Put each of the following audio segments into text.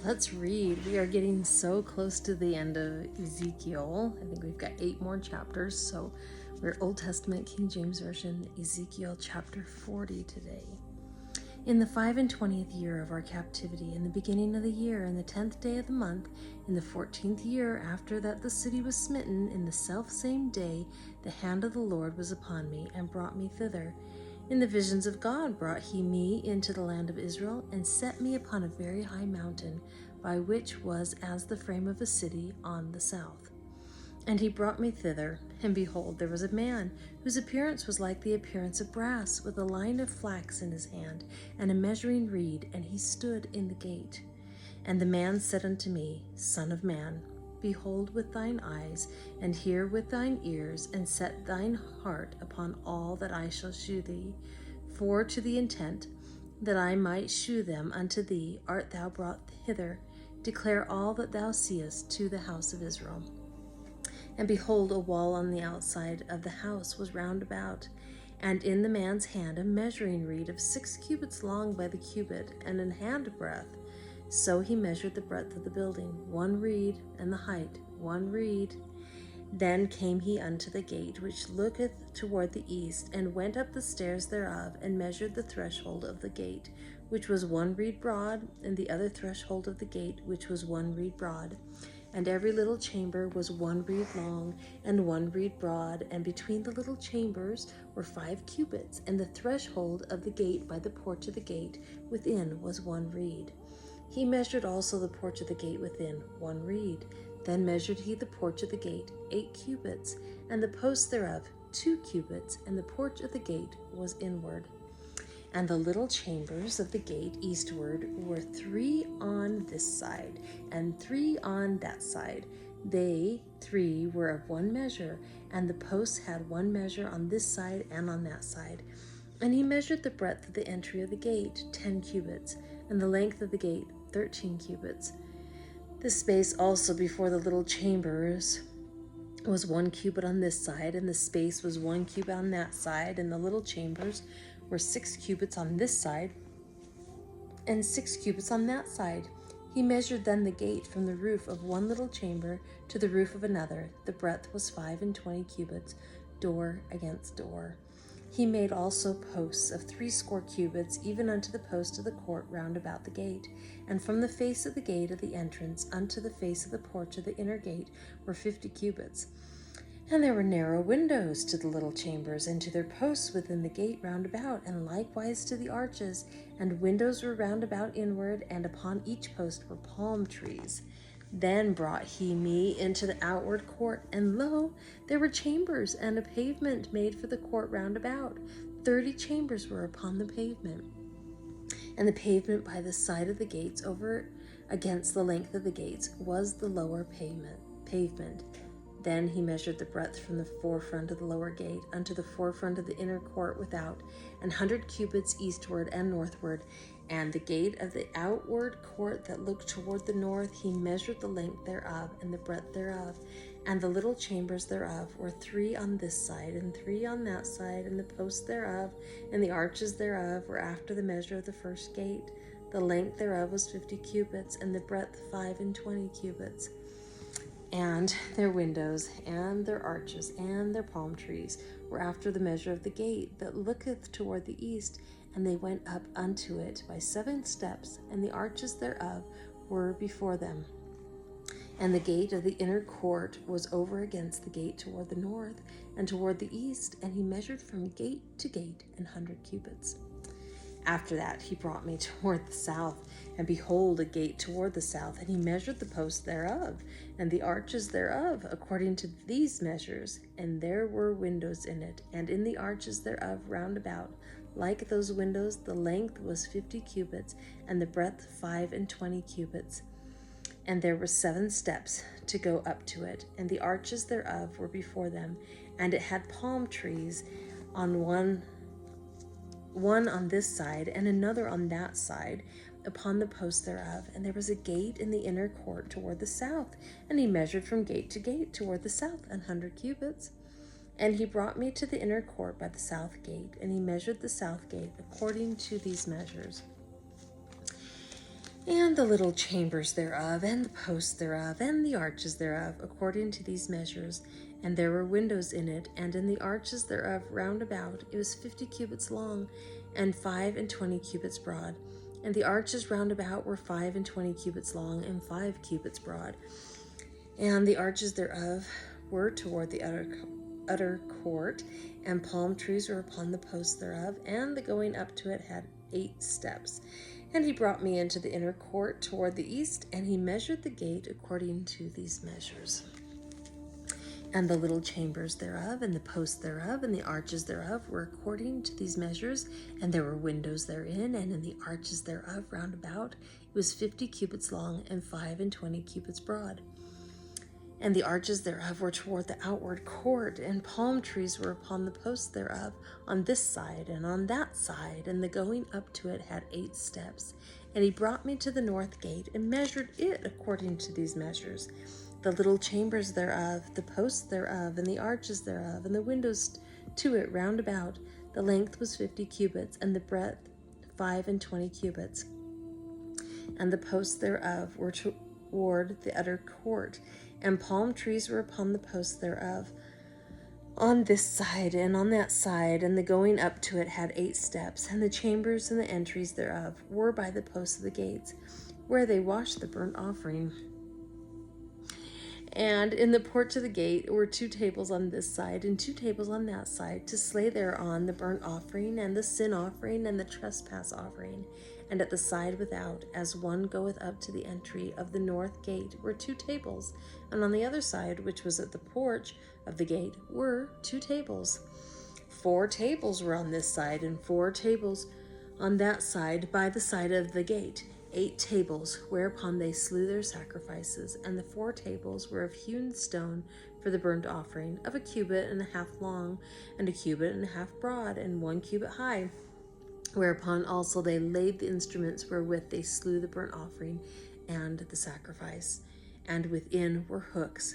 Let's read. We are getting so close to the end of Ezekiel. I think we've got 8 more chapters. So we're Old Testament, King James Version, Ezekiel chapter 40 today. In the 25th year of our captivity, in the beginning of the year, in the 10th day of the month, in the 14th year after that the city was smitten, in the selfsame day, the hand of the Lord was upon me and brought me thither. In the visions of God brought he me into the land of Israel, and set me upon a very high mountain, by which was as the frame of a city on the south. And he brought me thither, and behold, there was a man, whose appearance was like the appearance of brass, with a line of flax in his hand, and a measuring reed, and he stood in the gate. And the man said unto me, Son of man, behold with thine eyes, and hear with thine ears, and set thine heart upon all that I shall shew thee. For to the intent that I might shew them unto thee art thou brought hither. Declare all that thou seest to the house of Israel. And behold, a wall on the outside of the house was round about, and in the man's hand a measuring reed of 6 cubits long by the cubit, and an handbreadth. So he measured the breadth of the building, 1 reed, and the height, 1 reed. Then came he unto the gate which looketh toward the east, and went up the stairs thereof, and measured the threshold of the gate, which was 1 reed broad, and the other threshold of the gate, which was 1 reed broad. And every little chamber was 1 reed long, and 1 reed broad, and between the little chambers were 5 cubits, and the threshold of the gate by the porch of the gate within was 1 reed. He measured also the porch of the gate within 1 reed. Then measured he the porch of the gate 8 cubits, and the posts thereof 2 cubits, and the porch of the gate was inward. And the little chambers of the gate eastward were 3 on this side, and 3 on that side. They 3 were of 1 measure, and the posts had 1 measure on this side and on that side. And he measured the breadth of the entry of the gate 10 cubits, and the length of the gate 13 cubits. The space also before the little chambers was 1 cubit on this side, and the space was 1 cubit on that side, and the little chambers were 6 cubits on this side, and 6 cubits on that side. He measured then the gate from the roof of 1 little chamber to the roof of another. The breadth was 25 cubits, door against door. He made also posts of 60 cubits, even unto the post of the court round about the gate. And from the face of the gate of the entrance unto the face of the porch of the inner gate were 50 cubits. And there were narrow windows to the little chambers, and to their posts within the gate round about, and likewise to the arches. And windows were round about inward, and upon each post were palm trees. Then brought he me into the outward court, and lo, there were chambers, and a pavement made for the court round about. 30 chambers were upon the pavement. And the pavement by the side of the gates over against the length of the gates was the lower pavement. Then he measured the breadth from the forefront of the lower gate unto the forefront of the inner court without, 100 cubits eastward and northward. And the gate of the outward court that looked toward the north, he measured the length thereof and the breadth thereof. And the little chambers thereof were 3 on this side and 3 on that side, and the posts thereof and the arches thereof were after the measure of the first gate. The length thereof was 50 cubits, and the breadth 25 cubits. And their windows, and their arches, and their palm trees were after the measure of the gate that looketh toward the east, and they went up unto it by 7 steps, and the arches thereof were before them. And the gate of the inner court was over against the gate toward the north, and toward the east, and he measured from gate to gate 100 cubits. After that he brought me toward the south, and behold, a gate toward the south, and he measured the posts thereof, and the arches thereof, according to these measures, and there were windows in it, and in the arches thereof round about. Like those windows, the length was 50 cubits, and the breadth 25 cubits. And there were 7 steps to go up to it, and the arches thereof were before them, and it had palm trees on one on this side, and another on that side, upon the post thereof. And there was a gate in the inner court toward the south, and he measured from gate to gate toward the south 100 cubits. And he brought me to the inner court by the south gate, and he measured the south gate according to these measures. and the little chambers thereof, and the posts thereof, and the arches thereof, according to these measures. And there were windows in it, and in the arches thereof round about. It was 50 cubits long, and 25 cubits broad. And the arches round about were 25 cubits long, and 5 cubits broad. And the arches thereof were toward the utter court, and palm trees were upon the posts thereof, and the going up to it had 8 steps. And he brought me into the inner court toward the east, and he measured the gate according to these measures. And the little chambers thereof, and the posts thereof, and the arches thereof were according to these measures, and there were windows therein, and in the arches thereof round about it was 50 cubits long, and 25 cubits broad. And the arches thereof were toward the outward court, and palm trees were upon the posts thereof, on this side and on that side, and the going up to it had 8 steps. And he brought me to the north gate, and measured it according to these measures. The little chambers thereof, the posts thereof, and the arches thereof, and the windows to it round about, the length was 50 cubits, and the breadth 25 cubits. And the posts thereof were toward the utter court, and palm trees were upon the posts thereof, on this side and on that side, and the going up to it had 8 steps. And the chambers and the entries thereof were by the posts of the gates, where they washed the burnt offering. And in the porch of the gate were 2 tables on this side, and 2 tables on that side, to slay thereon the burnt offering, and the sin offering, and the trespass offering. And at the side without, as one goeth up to the entry of the north gate, were 2 tables. And on the other side, which was at the porch of the gate, were 2 tables. 4 tables were on this side, and 4 tables on that side by the side of the gate. 8 tables, whereupon they slew their sacrifices. And the 4 tables were of hewn stone for the burnt offering, of 1.5 cubits long, and 1.5 cubits broad, and 1 cubit high. Whereupon also they laid the instruments wherewith they slew the burnt offering and the sacrifice. And within were hooks,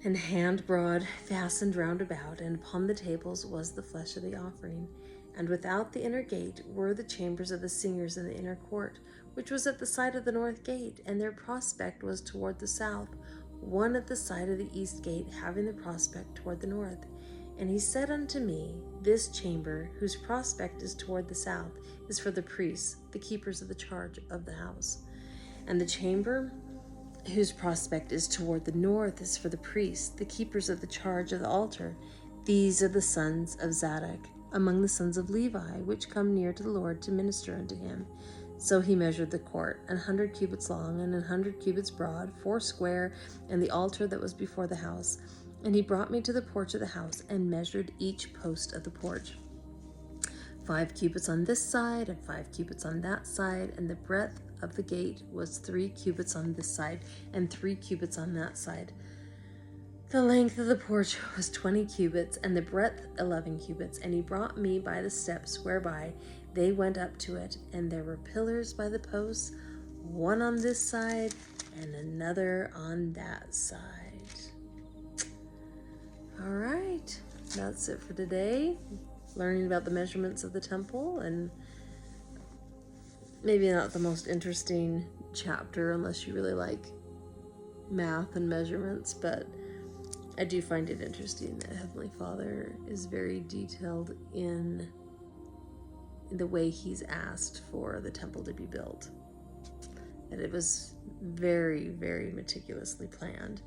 and hand broad, fastened round about, and upon the tables was the flesh of the offering. And without the inner gate were the chambers of the singers in the inner court, which was at the side of the north gate, and their prospect was toward the south, one at the side of the east gate, having the prospect toward the north. And he said unto me, This chamber, whose prospect is toward the south, is for the priests, the keepers of the charge of the house. And the chamber whose prospect is toward the north is for the priests, the keepers of the charge of the altar. These are the sons of Zadok, among the sons of Levi, which come near to the Lord to minister unto him. So he measured the court, 100 cubits long, and 100 cubits broad, 4 square, and the altar that was before the house. And he brought me to the porch of the house, and measured each post of the porch. 5 cubits on this side, and 5 cubits on that side, and the breadth of the gate was 3 cubits on this side, and 3 cubits on that side. The length of the porch was 20 cubits, and the breadth 11 cubits. And he brought me by the steps whereby they went up to it, and there were pillars by the posts, one on this side and another on that side. All right, that's it for today. Learning about the measurements of the temple, and maybe not the most interesting chapter unless you really like math and measurements, but I do find it interesting that Heavenly Father is very detailed in the way he's asked for the temple to be built. That it was very, very meticulously planned.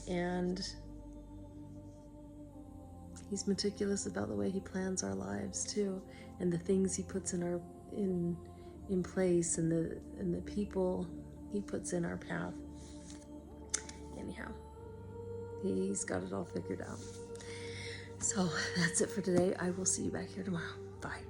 And he's meticulous about the way he plans our lives too, and the things he puts in place, and the people he puts in our path. Anyhow, he's got it all figured out. So that's it for today. I will see you back here tomorrow. Bye.